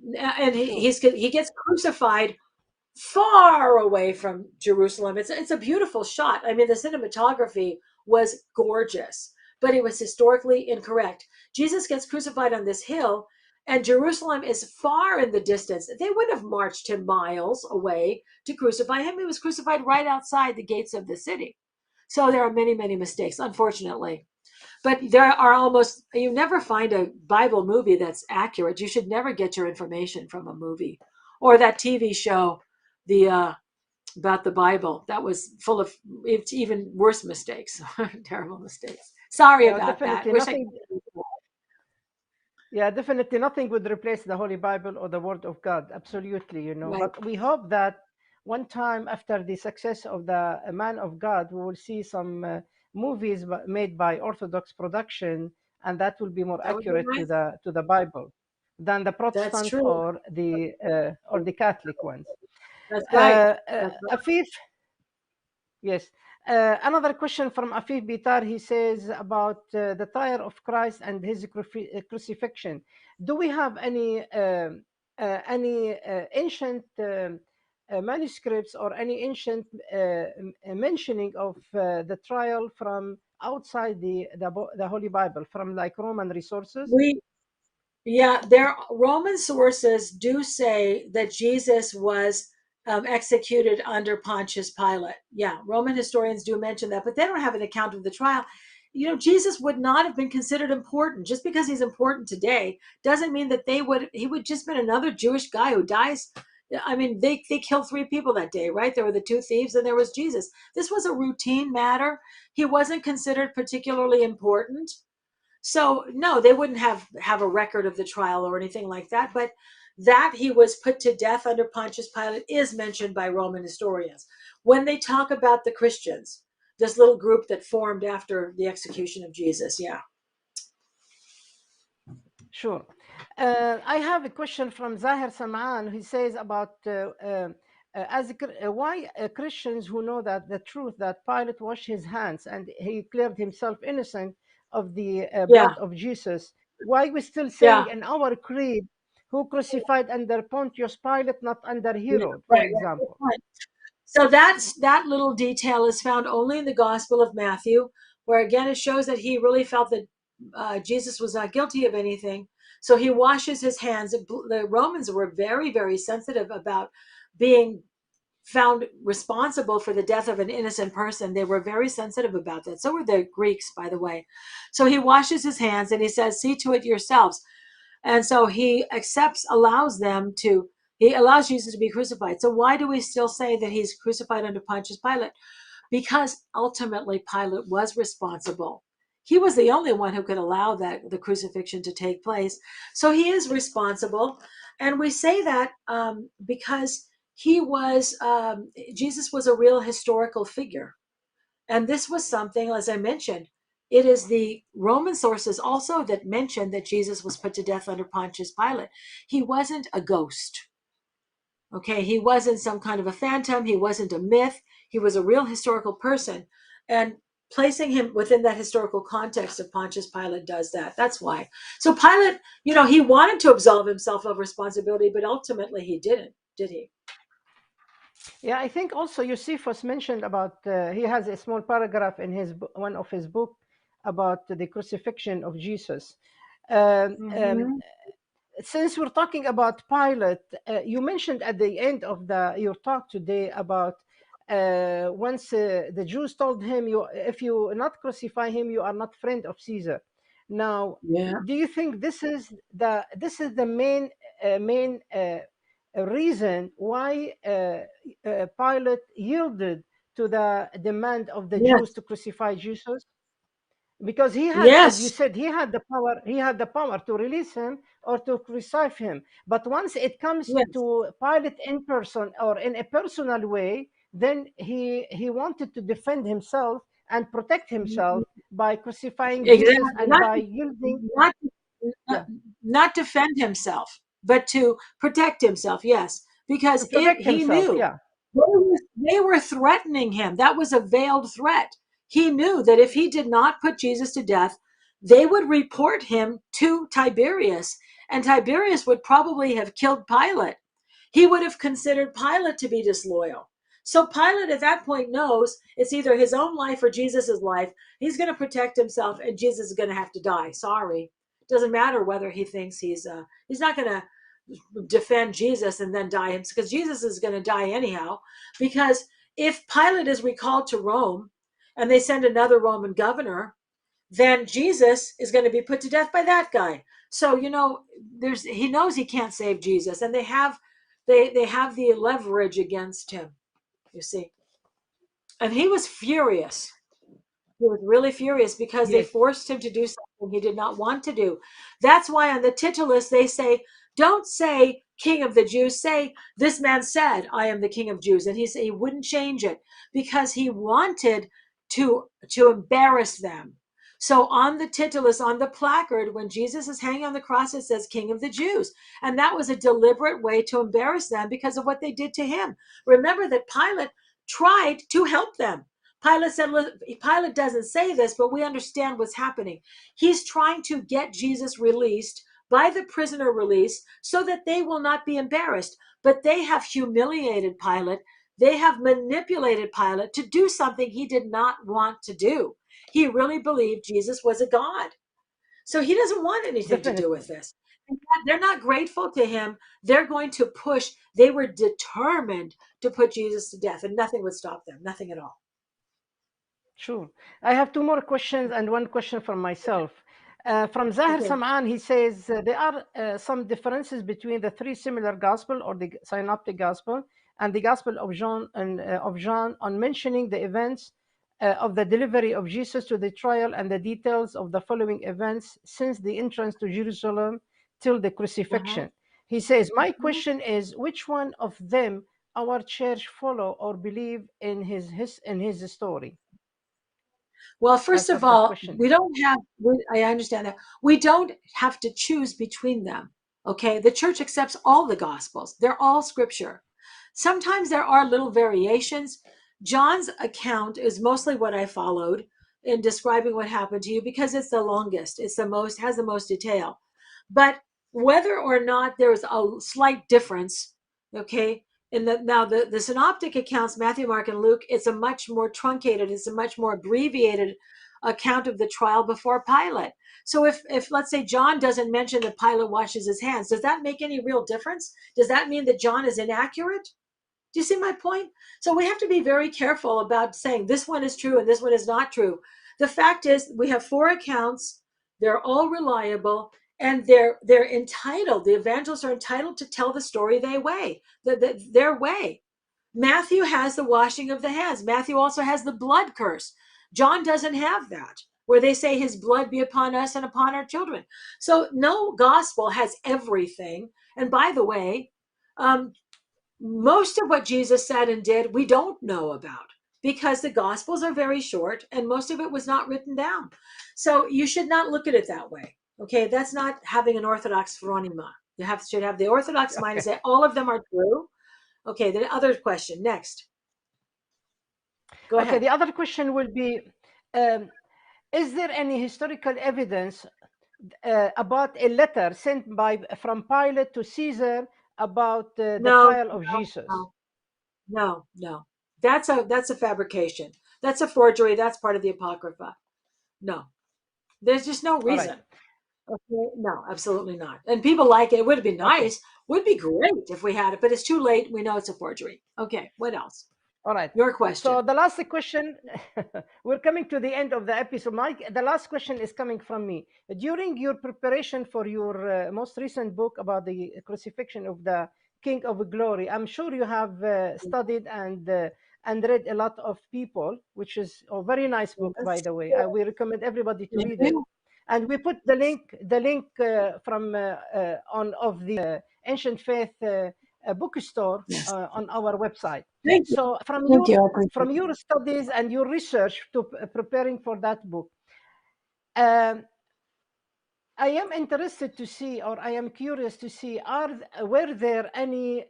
Sure. he gets crucified far away from Jerusalem. It's a beautiful shot. I mean, the cinematography was gorgeous, but it was historically incorrect. Jesus gets crucified on this hill, and Jerusalem is far in the distance. They wouldn't have marched him miles away to crucify him. He was crucified right outside the gates of the city. So there are many, many mistakes, unfortunately. But there are almost, you never find a Bible movie that's accurate. You should never get your information from a movie or that TV show, the about the Bible. That was full of it's even worse mistakes, terrible mistakes. Sorry Yeah, about that. definitely Wish I could. nothing. Yeah, definitely nothing would replace the Holy Bible or the Word of God. Absolutely, Right. But we hope that one time after the success of the Man of God, we will see some movies made by Orthodox production, and that will be more That would be accurate to nice. the Bible than the That's Protestant true. or the Catholic ones. That's right. That's right. Afif, yes. Another question from Afif Bitar. He says about the tire of Christ and his crucifixion. Do we have any ancient manuscripts or any ancient mentioning of the trial from outside the Holy Bible, from like Roman resources? We Yeah, their Roman sources do say that Jesus was executed under Pontius Pilate. Yeah, Roman historians do mention that, but they don't have an account of the trial. Jesus would not have been considered important. Just because he's important today doesn't mean that he would just been another Jewish guy who dies. I mean, they killed three people that day, right? There were the two thieves and there was Jesus. This was a routine matter. He wasn't considered particularly important. So no, they wouldn't have a record of the trial or anything like that. But that he was put to death under Pontius Pilate is mentioned by Roman historians when they talk about the Christians, this little group that formed after the execution of Jesus. Yeah, Sure. I have a question from Zahir Saman. He says about why Christians who know that the truth that Pilate washed his hands and he declared himself innocent of the yeah, blood of Jesus, why we still saying yeah, in our creed, who crucified under Pontius Pilate, not under yeah. Herod, for Right, right. Good example? point. So that little detail is found only in the Gospel of Matthew, where again it shows that he really felt that Jesus was not guilty of anything. So he washes his hands. The Romans were very, very sensitive about being found responsible for the death of an innocent person. They were very sensitive about that. So were the Greeks, by the way. So he washes his hands and he says, "See to it yourselves." And so he allows Jesus to be crucified. So why do we still say that he's crucified under Pontius Pilate? Because ultimately Pilate was responsible. He was the only one who could allow that the crucifixion to take place. So he is responsible. And we say that because Jesus was a real historical figure. And this was something, as I mentioned, it is the Roman sources also that mention that Jesus was put to death under Pontius Pilate. He wasn't a ghost. Okay, he wasn't some kind of a phantom. He wasn't a myth. He was a real historical person. And placing him within that historical context of Pontius Pilate does that. That's why. So Pilate, he wanted to absolve himself of responsibility, but ultimately he didn't, did he? Yeah, I think also Josephus mentioned about he has a small paragraph in one of his book about the crucifixion of Jesus. Um, um, Mm-hmm. since we're talking about Pilate, you mentioned at the end of your talk today about once the Jews told him, "You, if you not crucify him, you are not friend of Caesar." Now, Yeah. do you think this is the main reason why Pilate yielded to the demand of the Jews Yes. to crucify Jesus? Because he had, as you Yes. said, he had the power to release him or to crucify him. But once it comes Yes. to Pilate in person or in a personal way, then he wanted to defend himself and protect himself by crucifying Jesus Exactly. and by yielding. Not, not, Yeah, not defend himself, but to protect himself. Yes, to because protect he himself. knew Yeah, they were threatening him. That was a veiled threat. He knew that if he did not put Jesus to death, they would report him to Tiberius, and Tiberius would probably have killed Pilate. He would have considered Pilate to be disloyal. So Pilate at that point knows it's either his own life or Jesus's life. He's going to protect himself, and Jesus is going to have to die. Sorry, doesn't matter whether he thinks he's not going to defend Jesus and then die because Jesus is going to die anyhow. Because if Pilate is recalled to Rome and they send another Roman governor, then Jesus is going to be put to death by that guy. So, he knows he can't save Jesus, and they have the leverage against him, you see. And he was furious. He was really furious because they Yes, forced him to do something he did not want to do. That's why on the titulus they say, don't say King of the Jews, say this man said, I am the King of Jews. And he wouldn't change it because he wanted to embarrass them. So on the titulus, on the placard, when Jesus is hanging on the cross, it says King of the Jews. And that was a deliberate way to embarrass them because of what they did to him. Remember that Pilate tried to help them. Pilate said, Pilate doesn't say this, but we understand what's happening. He's trying to get Jesus released by the prisoner release so that they will not be embarrassed. But they have humiliated Pilate. They have manipulated Pilate to do something he did not want to do. He really believed Jesus was a God. So he doesn't want anything to do with definitely. this. They're not grateful to him. They're going to push. They were determined to put Jesus to death, and nothing would stop them, nothing at all. Sure. I have two more questions and one question for myself. From Zahir Okay. Sam'an, he says there are some differences between the three similar gospel or the synoptic gospel and the gospel of John on mentioning the events of the delivery of Jesus to the trial and the details of the following events since the entrance to Jerusalem till the Uh-huh. crucifixion. He says, my Mhm. question is, which one of them our church follow or believe in his story? Well, first That's of what the all, question we is. don't have, I understand that. We don't have to choose between them. Okay. The church accepts all the gospels, they're all scripture. Sometimes there are little variations. John's account is mostly what I followed in describing what happened to you because it's the longest, it's the most, has the most detail. But whether or not there's a slight difference, okay, the synoptic accounts, Matthew, Mark, and Luke, it's a much more truncated, it's a much more abbreviated account of the trial before Pilate. So if let's say John doesn't mention that Pilate washes his hands, does that make any real difference? Does that mean that John is inaccurate? Do you see my point? So we have to be very careful about saying this one is true and this one is not true. The fact is, we have four accounts. They're all reliable, and they're entitled. The evangelists are entitled to tell the story their way. Matthew has the washing of the hands. Matthew also has the blood curse. John doesn't have that, where they say his blood be upon us and upon our children. So no gospel has everything. And by the way, um, most of what Jesus said and did, we don't know about because the Gospels are very short and most of it was not written down. So you should not look at it that way. Okay, that's not having an Orthodox phronema. Should have the Orthodox mind and Okay. say all of them are true. Okay, the other question next. Go Okay. ahead. The other question will be, um, is there any historical evidence about a letter sent from Pilate to Caesar about the No, trial of no, Jesus? no, no, no. That's a fabrication. That's a forgery. That's part of the Apocrypha. No, there's just no All right. reason. Okay, no, absolutely not. And people like it. It would be Okay. nice. Would be great if we had it, but it's too late. We know it's a forgery. Okay, what else? All right. Your question. So the last question, we're coming to the end of the episode. Mike, the last question is coming from me. During your preparation for your most recent book about the crucifixion of the King of Glory, I'm sure you have studied and read a lot of people, which is a very nice book, by Yes. the way. We recommend everybody to Thank read it. you. And we put the link from on of the Ancient Faith bookstore Yes. on our website. Thank you. So Thank you. I appreciate from it. your studies and your research to preparing for that book, um, I am interested to see, or I am curious to see, were there any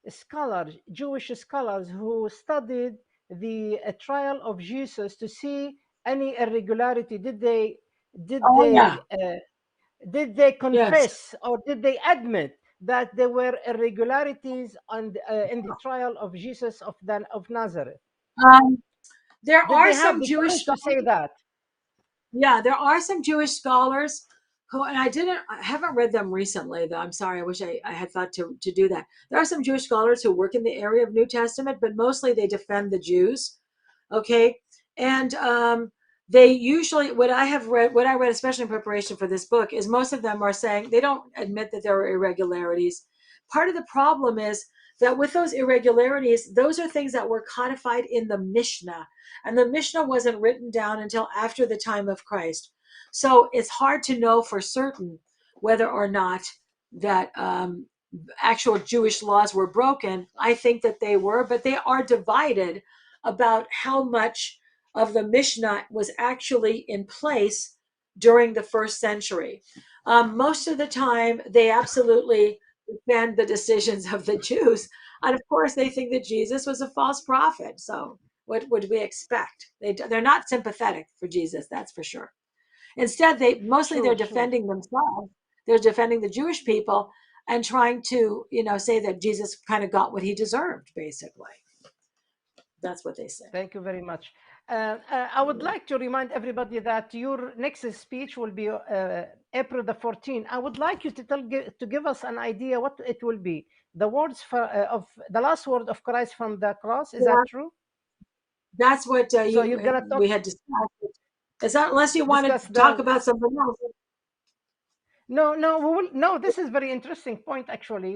scholars, Jewish scholars, who studied the trial of Jesus to see any irregularity? Did Oh yeah. they did they Yes. confess or did they admit that there were irregularities in the trial of Jesus of Nazareth? Um, there Did are they have some the Jewish courage to say scholars. that? Yeah, there are some Jewish scholars who, and I haven't read them recently, though. I'm sorry. I wish I had thought to do that. There are some Jewish scholars who work in the area of New Testament, but mostly they defend the Jews. Okay. And they usually, what I have read, what I read, especially in preparation for this book, is most of them are saying they don't admit that there are irregularities. Part of the problem is that with those irregularities, those are things that were codified in the Mishnah, and the Mishnah wasn't written down until after the time of Christ. So it's hard to know for certain whether or not that actual Jewish laws were broken. I think that they were, but they are divided about how much of the Mishnah was actually in place during the first century. Most of the time, they absolutely defend the decisions of the Jews. And of course, they think that Jesus was a false prophet. So, what would we expect? They're not sympathetic for Jesus, that's for sure. Instead, they're Sure, sure. defending themselves. They're defending the Jewish people and trying to, say that Jesus kind of got what he deserved, basically. That's what they say. Thank you very much. I would like to remind everybody that your next speech will be April the 14th. I would like you to give us an idea what it will be. The words of the last word of Christ from the cross. Is Yeah, that true? that's what So you're gonna we had discussed. Is that unless you want discuss to talk the about something else? No, no, no. This is very interesting point, actually.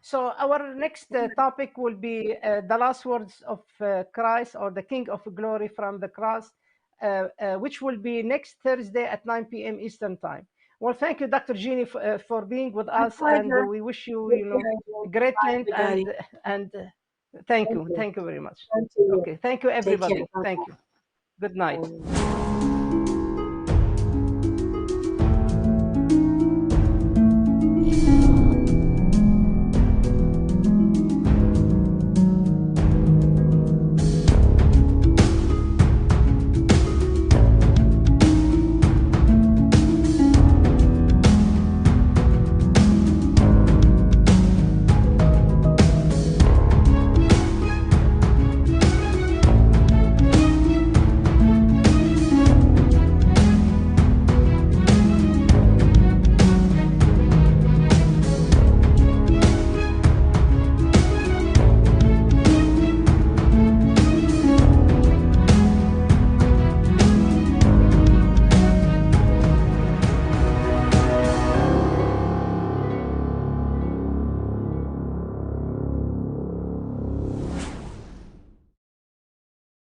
So our next topic will be the last words of Christ, or the King of Glory from the cross, which will be next Thursday at 9 p.m. Eastern time. Well, thank you, Dr. Jeannie, for being with My us, and pleasure. we wish you, Take care. great Bye, Lent, everybody. and Thank you. thank you very much. Thank you. Okay, thank you, Take care. everybody. Bye. Thank you. Good night. Bye.